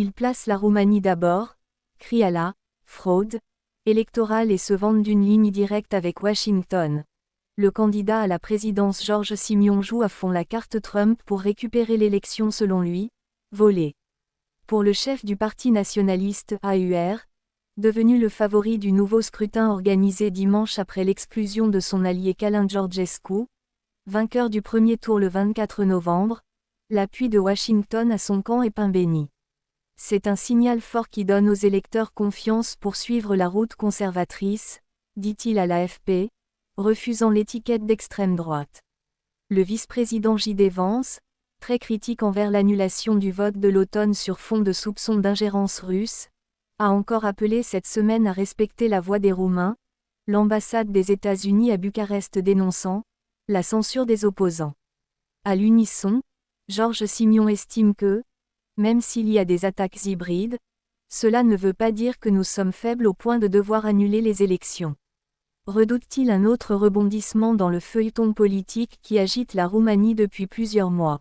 Ils placent la Roumanie d'abord, crient à la fraude électorale et se vantent d'une ligne directe avec Washington. Le candidat à la présidence Georges Simion joue à fond la carte Trump pour récupérer l'élection selon lui, volée. Pour le chef du parti nationaliste AUR, devenu le favori du nouveau scrutin organisé dimanche après l'exclusion de son allié Călin Georgescu, vainqueur du premier tour le 24 novembre, l'appui de Washington à son camp est pain béni. C'est un signal fort qui donne aux électeurs confiance pour suivre la route conservatrice, dit-il à l'AFP, refusant l'étiquette d'extrême droite. Le vice-président J.D. Vance, très critique envers l'annulation du vote de l'automne sur fond de soupçons d'ingérence russe, a encore appelé cette semaine à respecter la voix des Roumains, l'ambassade des États-Unis à Bucarest dénonçant la censure des opposants. À l'unisson, Georges Simion estime que, même s'il y a des attaques hybrides, cela ne veut pas dire que nous sommes faibles au point de devoir annuler les élections. Redoute-t-il un autre rebondissement dans le feuilleton politique qui agite la Roumanie depuis plusieurs mois?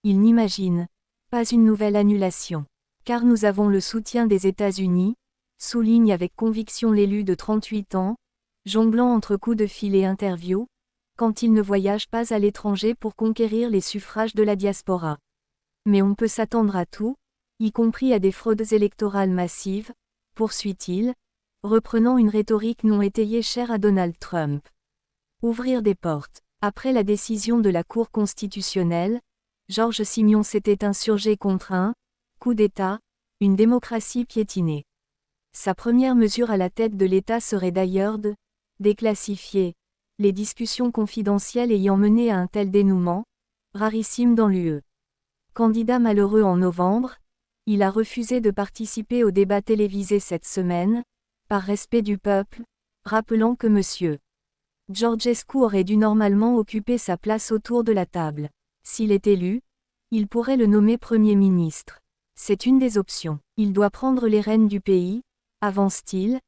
Il n'imagine pas une nouvelle annulation. Car nous avons le soutien des États-Unis, souligne avec conviction l'élu de 38 ans, jonglant entre coups de fil et interviews, quand il ne voyage pas à l'étranger pour conquérir les suffrages de la diaspora. Mais on peut s'attendre à tout, y compris à des fraudes électorales massives, poursuit-il, reprenant une rhétorique non étayée chère à Donald Trump. Ouvrir des portes. Après la décision de la Cour constitutionnelle, Georges Simion s'était insurgé contre un coup d'État, une démocratie piétinée. Sa première mesure à la tête de l'État serait d'ailleurs de déclassifier les discussions confidentielles ayant mené à un tel dénouement, rarissime dans l'UE. Candidat malheureux en novembre, il a refusé de participer au débat télévisé cette semaine, par respect du peuple, rappelant que M. Georgescu aurait dû normalement occuper sa place autour de la table. S'il est élu, il pourrait le nommer Premier ministre. C'est une des options. Il doit prendre les rênes du pays, avance-t-il,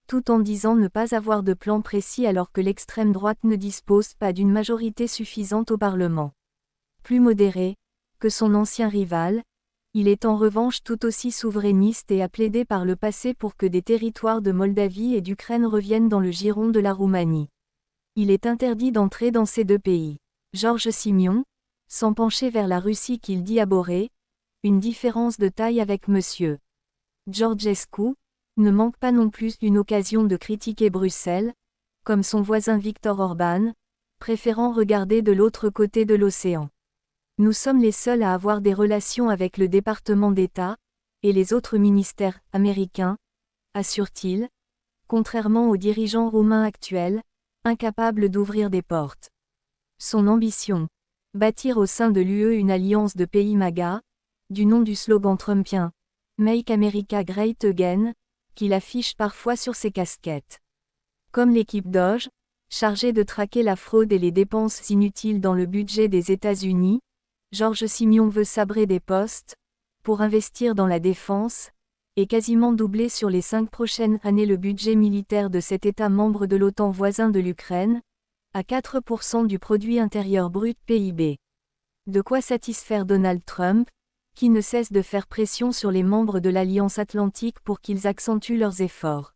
tout en disant ne pas avoir de plan précis alors que l'extrême droite ne dispose pas d'une majorité suffisante au Parlement. Plus modéré que son ancien rival, il est en revanche tout aussi souverainiste et a plaidé par le passé pour que des territoires de Moldavie et d'Ukraine reviennent dans le giron de la Roumanie. Il est interdit d'entrer dans ces deux pays. Georges Simion, sans pencher vers la Russie qu'il dit abhorrer, une différence de taille avec M. Georgescu, ne manque pas non plus d'une occasion de critiquer Bruxelles, comme son voisin Viktor Orban, préférant regarder de l'autre côté de l'océan. Nous sommes les seuls à avoir des relations avec le département d'État, et les autres ministères américains, assure-t-il, contrairement aux dirigeants roumains actuels, incapables d'ouvrir des portes. Son ambition, bâtir au sein de l'UE une alliance de pays MAGA, du nom du slogan trumpien « Make America Great Again », qu'il affiche parfois sur ses casquettes. Comme l'équipe Doge, chargée de traquer la fraude et les dépenses inutiles dans le budget des États-Unis, Georges Simion veut sabrer des postes, pour investir dans la défense, et quasiment doubler sur les 5 prochaines années le budget militaire de cet État membre de l'OTAN voisin de l'Ukraine, à 4% du produit intérieur brut PIB. De quoi satisfaire Donald Trump, qui ne cesse de faire pression sur les membres de l'Alliance Atlantique pour qu'ils accentuent leurs efforts.